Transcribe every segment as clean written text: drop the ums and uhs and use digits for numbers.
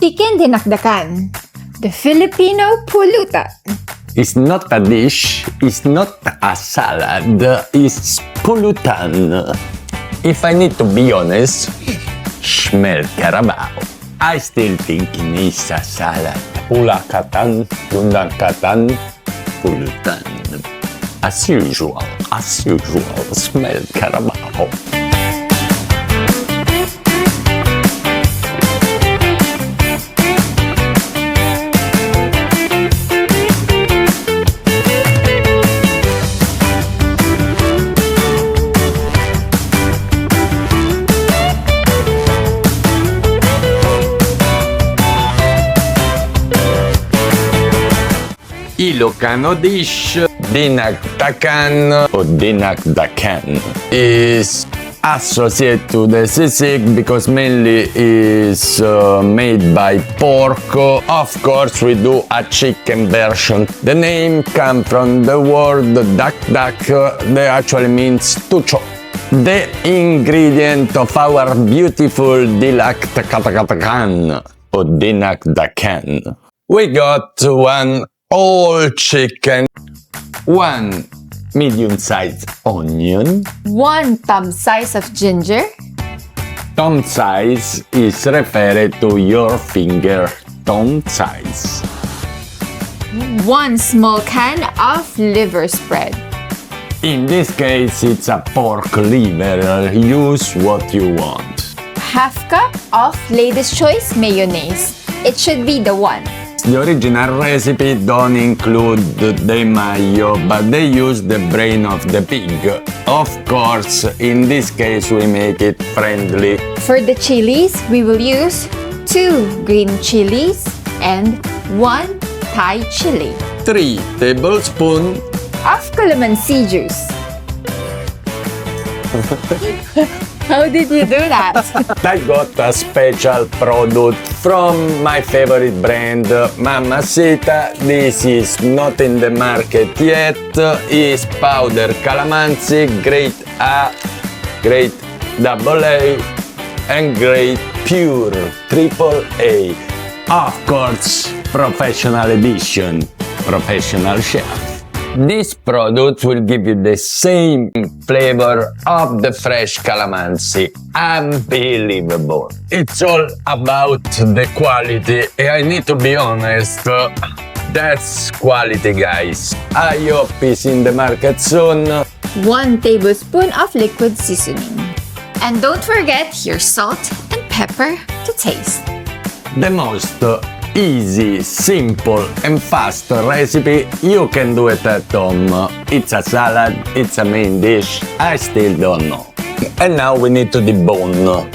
Chicken dinakdakan, the Filipino pulutan. It's not a dish, it's not a salad, it's pulutan. If I need to be honest, smell carabao. I still think it's a salad. Pulakatan, dinakdakan, pulutan. As usual, smell carabao. Ilocano dish, dinakdakan or dinakdakan is associated to the sisig because mainly is made by pork. Of course, we do a chicken version. The name comes from the word dak-dak, that actually means to chop. The ingredient of our beautiful dinakdakan or dinakdakan. We got one whole chicken, one medium-sized onion, One thumb size of ginger, thumb size is referred to your finger thumb size, one small can of liver spread, in this case it's a pork liver, use what you want, half cup of Lady's Choice mayonnaise. It should be the one. The original recipe don't include the mayo, but they use the brain of the pig. Of course, in this case we make it friendly. For the chilies, we will use 2 green chilies and 1 Thai chili 3 tablespoons of calamansi juice. How did you do that? I got a special product from my favorite brand, Mamacita. This is not in the market yet. Is powdered calamansi, grade A, grade AA, and grade pure AAA. Of course, professional edition, professional chef. This product will give you the same flavor of the fresh calamansi. Unbelievable. It's all about the quality. I need to be honest, that's quality, guys. I hope it's in the market soon. 1 tablespoon of liquid seasoning. And don't forget your salt and pepper to taste. The most easy, simple, and fast recipe you can do it at home. It's a salad, it's a main dish, I still don't know. And now we need to debone.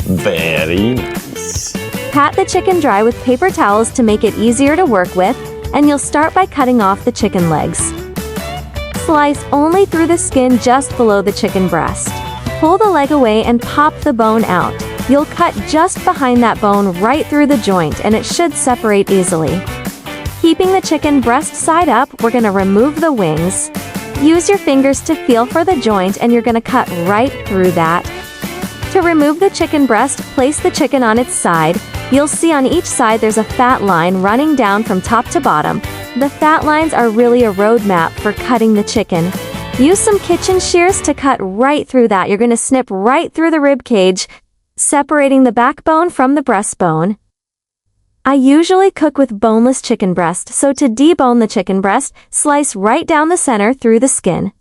Very nice. Pat the chicken dry with paper towels to make it easier to work with, and you'll start by cutting off the chicken legs. Slice only through the skin just below the chicken breast. Pull the leg away and pop the bone out. You'll cut just behind that bone right through the joint and it should separate easily. Keeping the chicken breast side up, we're going to remove the wings. Use your fingers to feel for the joint and you're going to cut right through that. To remove the chicken breast, place the chicken on its side. You'll see on each side there's a fat line running down from top to bottom. The fat lines are really a roadmap for cutting the chicken. Use some kitchen shears to cut right through that. You're going to snip right through the rib cage, separating the backbone from the breastbone. I usually cook with boneless chicken breast, so to debone the chicken breast, slice right down the center through the skin.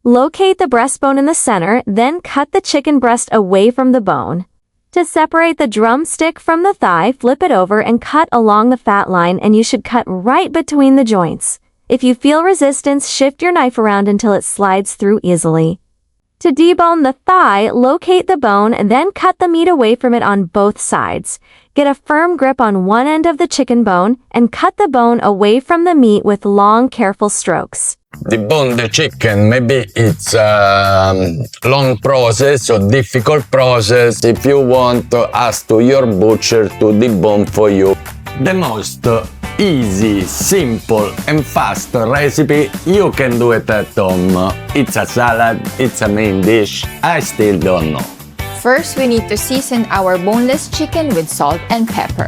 Locate the breastbone in the center, then cut the chicken breast away from the bone. To separate the drumstick from the thigh, flip it over and cut along the fat line, and you should cut right between the joints. If you feel resistance, shift your knife around until it slides through easily. To debone the thigh, locate the bone and then cut the meat away from it on both sides. Get a firm grip on one end of the chicken bone and cut the bone away from the meat with long, careful strokes. Debone the chicken, maybe it's a long process or difficult process. If you want, ask to your butcher to debone for you. The most easy, simple, and fast recipe you can do it at home. It's a salad, it's a main dish, I still don't know. First, we need to season our boneless chicken with salt and pepper.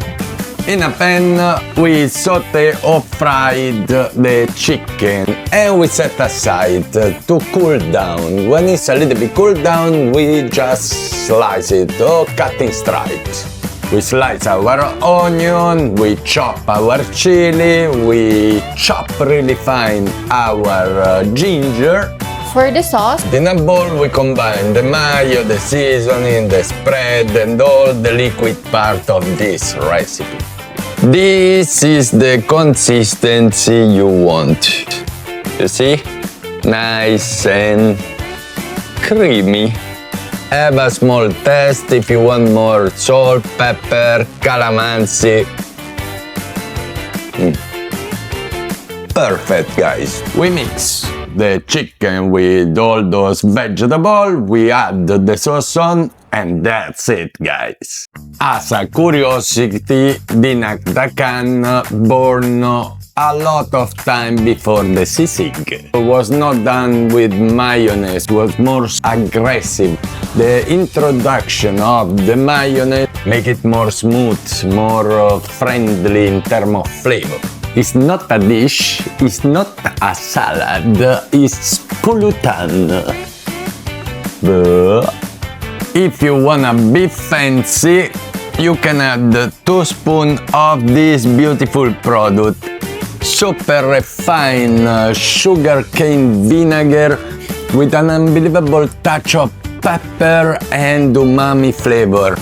In a pan, we saute or fried the chicken and we set aside to cool down. When it's a little bit cooled down, we just slice it or cut in stripes. We slice our onion, we chop our chili, we chop really fine our ginger. For the sauce, In a bowl, we combine the mayo, the seasoning, the spread, and all the liquid part of this recipe. This is the consistency you want. You see? Nice and creamy. Have a small taste if you want more salt, pepper, calamansi. Perfect, guys. We mix the chicken with all those vegetables, we add the sauce on, and that's it, guys. As a curiosity, Dinakdakan born a lot of time before the sisig. It was not done with mayonnaise, was more aggressive. The introduction of the mayonnaise make it more smooth, more friendly in terms of flavor. It's not a dish, it's not a salad, it's pulutan. If you wanna be fancy, you can add 2 spoons of this beautiful product. Super refined sugarcane vinegar with an unbelievable touch of pepper and umami flavor.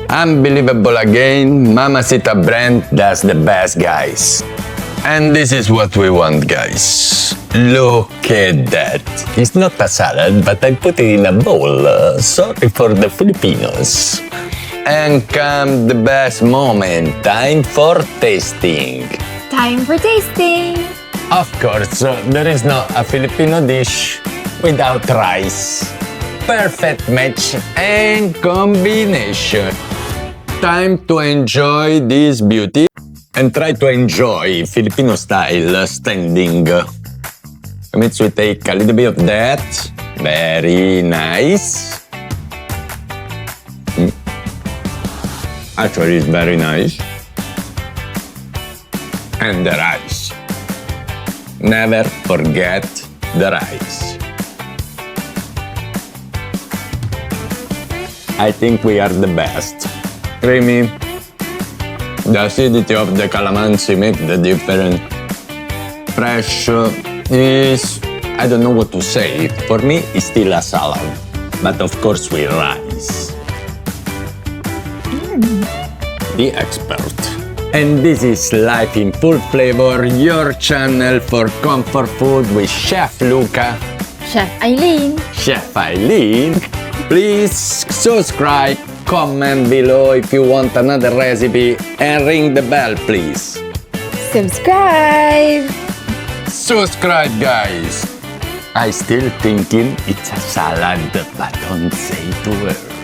Unbelievable again, Mamacita brand does the best, guys. And this is what we want, guys. Look at that. It's not a salad, but I put it in a bowl. Sorry for the Filipinos. And come the best moment. Time for tasting. time for tasting! Of course, there is not a Filipino dish without rice. Perfect match and combination. Time to enjoy this beauty and try to enjoy Filipino style standing. Means we take a little bit of that. Very nice. Actually, it's very nice. And the rice. Never forget the rice. I think we are the best. Creamy. The acidity of the calamansi make the difference. Fresh is, I don't know what to say. For me, it's still a salad, but of course with rice. The expert. And this is Life in Full Flavor, your channel for comfort food with Chef Luca, Chef Eileen! Chef Eileen. Please subscribe, comment below if you want another recipe, and ring the bell, please. Subscribe! Subscribe, guys. I still thinking it's a salad, but don't say to her.